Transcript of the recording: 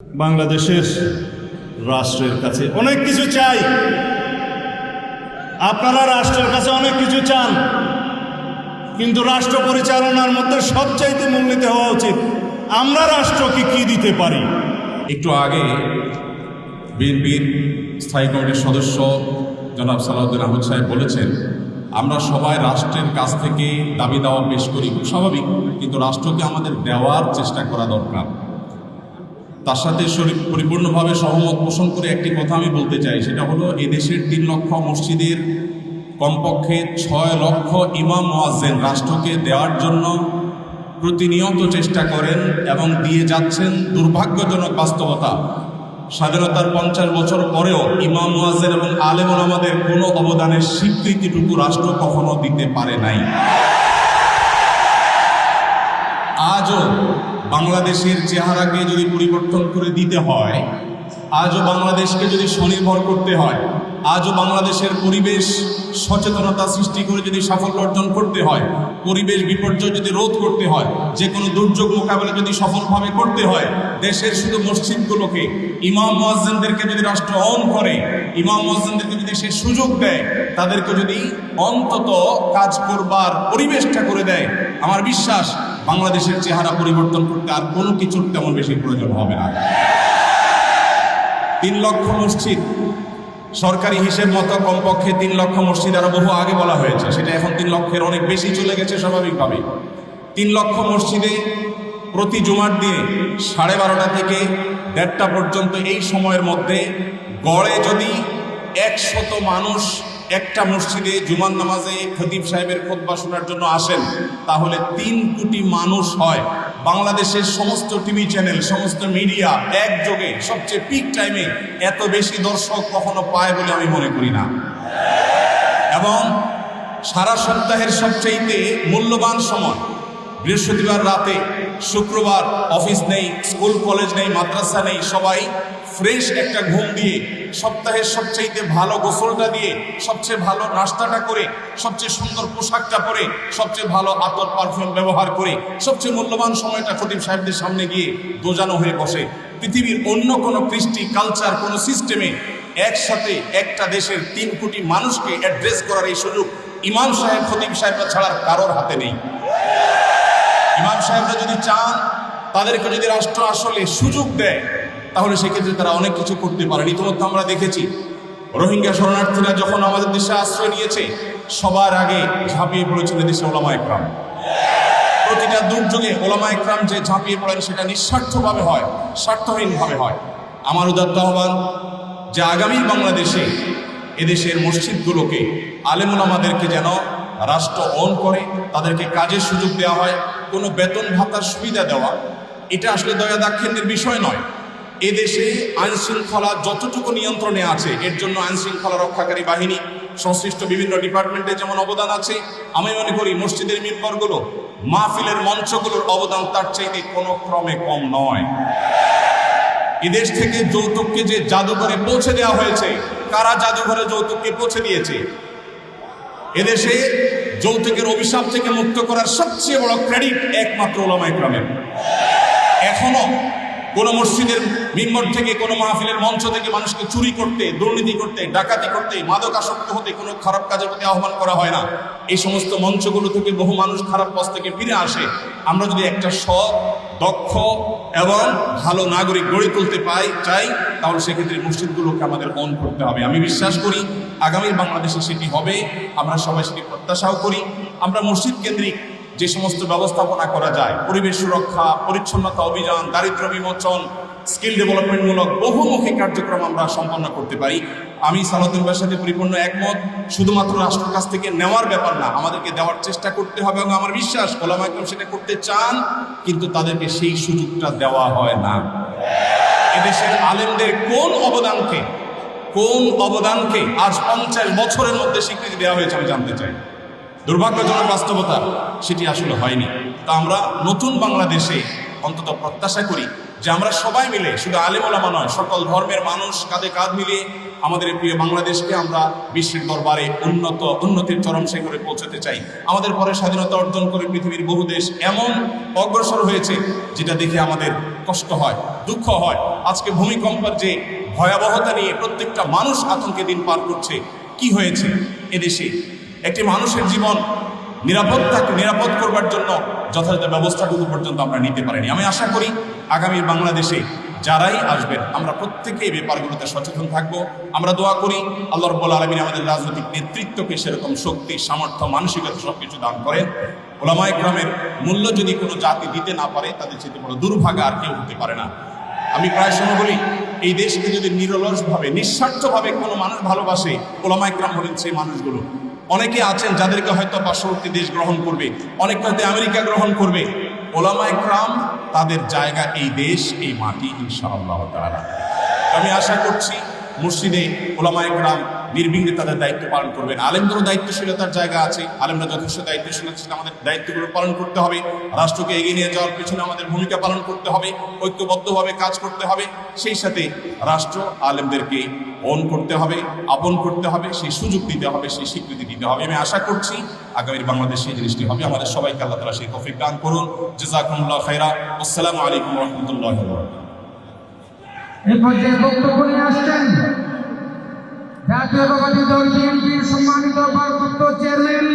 বাংলাদেশের রাষ্ট্রের কাছে অনেক কিছু চাই। আপনারা রাষ্ট্রের কাছে অনেক কিছু চান, কিন্তু রাষ্ট্র পরিচালনার মধ্যে সবচাইতে মূল্যিত হওয়া উচিত আমরা রাষ্ট্রকে কি দিতে পারি। একটু আগে বিএনপির স্থায়ী কমিটির সদস্য জনাব সালাউদ্দিন আহমেদ সাহেব বলেছেন, আমরা সবাই রাষ্ট্রের কাছ থেকে দাবি দাওয়া পেশ করি, খুব স্বাভাবিক, কিন্তু রাষ্ট্রকে আমাদের দেওয়ার চেষ্টা করা দরকার। তার সাথে পরিপূর্ণভাবে সহমত পোষণ করে একটি কথা আমি বলতে চাই, সেটা হলো এদেশের 3 লক্ষ মসজিদের কমপক্ষে 6 লক্ষ ইমাম মুয়াজ্জিন রাষ্ট্রকে দেওয়ার জন্য প্রতিনিয়ত চেষ্টা করেন এবং দিয়ে যাচ্ছেন। দুর্ভাগ্যজনক বাস্তবতা, স্বাধীনতার 50 বছর পরেও ইমাম মুয়াজ্জিন এবং আলেম ওলামাদের কোনো অবদানের স্বীকৃতিটুকু রাষ্ট্র কখনো দিতে পারে নাই। আজও বাংলাদেশের চেহারাকে যদি পরিবর্তন করে দিতে হয়, আজও বাংলাদেশকে যদি স্বনির্ভর করতে হয়, আজও বাংলাদেশের পরিবেশ সচেতনতা সৃষ্টি করে যদি সাফল্য অর্জন করতে হয়, পরিবেশ বিপর্যয় যদি রোধ করতে হয়, যে কোনো দুর্যোগ মোকাবেলা যদি সফলভাবে করতে হয়, দেশের শুধু মসজিদগুলোকে ইমাম মুয়াজ্জিনদেরকে যদি রাষ্ট্র অন করে, ইমাম মুয়াজ্জিনদেরকে যদি সে সুযোগ দেয়, তাদেরকে যদি অন্তত কাজ করবার পরিবেশটা করে দেয়, আমার বিশ্বাস বাংলাদেশের চেহারা পরিবর্তন করতে আর কোনো কিছুর তেমন বেশি প্রয়োজন হবে না। 3 লক্ষ মসজিদ সরকারি হিসেব মতো কমপক্ষে 3 লক্ষ মসজিদ আরো বহু আগে বলা হয়েছে, সেটা এখন 3 লক্ষের অনেক বেশি চলে গেছে স্বাভাবিকভাবে। 3 লক্ষ মসজিদে প্রতি জুমার দিনে 12:30 থেকে 1:30 পর্যন্ত এই সময়ের মধ্যে গড়ে যদি 100 মানুষ একটা মসজিদে জুমার নামাজে খতিব সাহেবের খুতবা শোনার জন্য আসেন, তাহলে 3 কোটি মানুষ হয়। বাংলাদেশের সমস্ত টিভি চ্যানেল, সমস্ত মিডিয়া একযোগে সবচেয়ে পিক টাইমে এত বেশি দর্শক কখনো পায় বলে আমি মনে করি না। এবং সারা সপ্তাহের সবচেয়ে মূল্যবান সময় বৃহস্পতিবার রাতে, শুক্রবার অফিস নেই, স্কুল কলেজ নেই, মাদ্রাসা নেই, সবাই ফ্রেশ একটা ঘুম দিয়ে, সপ্তাহের সবচেয়ে ভালো গোসলটা দিয়ে, সবচেয়ে ভালো নাস্তাটা করে, সবচেয়ে সুন্দর পোশাকটা পরে, সবচেয়ে ভালো আতর পারফিউম ব্যবহার করে, সবচেয়ে মূল্যবান সময়টা খতিব সাহেবদের সামনে গিয়ে দোজানো হয়ে বসে। পৃথিবীর অন্য কোনো কৃষ্টি, কালচার, কোনো সিস্টেমে একসাথে একটা দেশের 3 কোটি মানুষকে অ্যাড্রেস করার এই সুযোগ ইমাম সাহেব, খতিব সাহেবরা ছাড়ার কারোর হাতে নেই। ইমাম সাহেবরা যদি চান, তাদেরকে যদি রাষ্ট্র আসলে সুযোগ দেয়, তাহলে সেক্ষেত্রে তারা অনেক কিছু করতে পারেন। ইতিমধ্যে আমরা দেখেছি রোহিঙ্গা শরণার্থীরা যখন আমাদের দেশে আশ্রয় নিয়েছে, সবার আগে ঝাঁপিয়ে পড়েছিল দেশে ওলামা একরাম। প্রতিটা দুর্যোগে ওলামা একরাম যে ঝাঁপিয়ে পড়েন, সেটা নিঃস্বার্থভাবে হয়, স্বার্থহীনভাবে হয়। আমার উদাত্ত আহ্বান যে আগামী বাংলাদেশে এদেশের মসজিদগুলোকে, আলেম ওলামাদেরকে যেন রাষ্ট্র অন করে, তাদেরকে কাজের সুযোগ দেওয়া হয়। কোনো বেতন ভাতার সুবিধা দেওয়া, এটা আসলে দয়া দাক্ষিণ্যের বিষয় নয়। এদেশে আইন শৃঙ্খলা যতটুকু নিয়ন্ত্রণে আছে, এর জন্য আইন শৃঙ্খলা রক্ষাকারী বাহিনী, সংশ্লিষ্ট বিভিন্ন ডিপার্টমেন্টের যেমন অবদান আছে, আমি মনে করি মসজিদের মিম্বরগুলো, মাহফিলের মঞ্চগুলোর অবদান তার চাইতে কোনো ক্রমে কম নয়। এদেশ থেকে যৌতুককে যে জাদুঘরে পৌঁছে দেওয়া হয়েছে, কারা জাদুঘরে যৌতুককে পৌঁছে দিয়েছে? এদেশে যৌতুকের অভিশাপ থেকে মুক্ত করার সবচেয়ে বড় ক্রেডিট একমাত্র ওলামা একরামের। এখনো কোনো মসজিদের মিম্বর থেকে, কোনো মাহফিলের মঞ্চ থেকে মানুষকে চুরি করতে, দুর্নীতি করতে, ডাকাতি করতে, মাদকাসক্ত হতে, কোনো খারাপ কাজের প্রতি আহ্বান করা হয় না। এই সমস্ত মঞ্চগুলো থেকে বহু মানুষ খারাপ পথ থেকে ফিরে আসে। আমরা যদি একটা সৎ, দক্ষ এবং ভালো নাগরিক গড়ে তুলতে চাই, তাহলে সেক্ষেত্রে মসজিদগুলোকে আমাদের অন করতে হবে। আমি বিশ্বাস করি আগামী বাংলাদেশে সেটি হবে, আমরা সবাই সেটি প্রত্যাশাও করি। আমরা মসজিদ কেন্দ্রিক যে সমস্ত ব্যবস্থাপনা করা যায়, পরিবেশ সুরক্ষা, পরিচ্ছন্নতা অভিযান, দারিদ্র বিমোচন, স্কিল ডেভেলপমেন্টমূলক বহুমুখী কার্যক্রম আমরা সম্পন্ন করতে পারি। আমি সালাউদ্দিন ভাইয়ের সাথে পরিপূর্ণ একমত। শুধুমাত্র রাষ্ট্রের কাছ থেকে নেওয়ার ব্যাপার না, আমাদেরকে দেওয়ার চেষ্টা করতে হবে। এবং আমার বিশ্বাস ওলামা একরাম সেটা করতে চান, কিন্তু তাদেরকে সেই সুযোগটা দেওয়া হয় না। এদেশের আলেমদের কোন অবদানকে আজ 50 বছরের মধ্যে স্বীকৃতি দেওয়া হয়েছে আমি জানতে চাই। দুর্ভাগ্যজনক বাস্তবতা, সেটি আসলে হয়নি। তা আমরা নতুন বাংলাদেশে অন্তত প্রত্যাশা করি যে আমরা সবাই মিলে, শুধু আলেম ওলামা নয়, সকল ধর্মের মানুষ কাঁধে কাঁধ মিলিয়ে আমাদের প্রিয় বাংলাদেশকে আমরা বিশ্বের দরবারে উন্নতির চরম শিখরে পৌঁছতে চাই। আমাদের পরে স্বাধীনতা অর্জন করে পৃথিবীর বহু দেশ এমন অগ্রসর হয়েছে যেটা দেখে আমাদের কষ্ট হয়, দুঃখ হয়। আজকে ভূমিকম্পের যে ভয়াবহতা নিয়ে প্রত্যেকটা মানুষ আতঙ্কে দিন পার করছে, কি হয়েছে এদেশে? একটি মানুষের জীবন নিরাপদ করবার জন্য যথাযথ ব্যবস্থাটুকু পর্যন্ত আমরা নিতে পারিনি। আমি আশা করি আগামী বাংলাদেশে যারাই আসবেন আমরা প্রত্যেকে এই ব্যাপারগুলোতে সচেতন থাকব। আমরা দোয়া করি আল্লাহ রাব্বুল আলামিন আমাদের রাজনৈতিক নেতৃত্বকে সেরকম শক্তি, সামর্থ্য, মানসিকতা সবকিছু দান করেন। ওলামায়ে কেরামের মূল্য যদি কোনো জাতি দিতে না পারে, তাদের চেয়ে বড় দুর্ভাগা আর কেউ হতে পারে না। আমি প্রায় সময় বলি, এই দেশকে যদি নিরলসভাবে, নিঃস্বার্থভাবে কোনো মানুষ ভালোবাসে, ওলামায়ে কেরাম হলেন সেই মানুষগুলো। অনেকে আছেন যাদেরকে হয়তো পার্শ্ববর্তী দেশ গ্রহণ করবে, অনেকে হয়তো আমেরিকা গ্রহণ করবে। ওলামায়ে কেরাম তাদের জায়গা এই দেশ, এই মাটি, ইনশাআল্লাহ তাআলা। আমি আশা করছি মসজিদে ওলামায়ে কেরাম নির্বিঘ্নে তাদের দায়িত্ব পালন করবেন। আলেমদেরও দায়িত্বশীলতার জায়গা আছে, আলেমরা যথেষ্ট দায়িত্বশীল আছেন, আমাদের দায়িত্বগুলো পালন করতে হবে। রাষ্ট্রকে এগিয়ে নিয়ে যাওয়ার পিছনে আমাদের ভূমিকা পালন করতে হবে, ঐক্যবদ্ধভাবে কাজ করতে হবে। সেই সাথে রাষ্ট্র আলেমদেরকে অন করতে হবে, আপন করতে হবে, সেই সুযোগ দিতে হবে, সেই স্বীকৃতি দিতে হবে। আমি আশা করছি আগামী বাংলাদেশ সেই জিনিসটি হবে। আমাদের সবাইকে আল্লাহ তাআলা সেই তৌফিক দান করুন। জাযাকুমুল্লাহু খাইরা। আসসালামু আলাইকুম ওয়া রাহমাতুল্লাহি ওয়া বারাকাতুহু। এই পর্যায়ে বক্তব্য নিয়ে আসছেন জাতীয়তাবাদী দল বিএনপির সম্মানিত ভারপ্রাপ্ত চেয়ারম্যান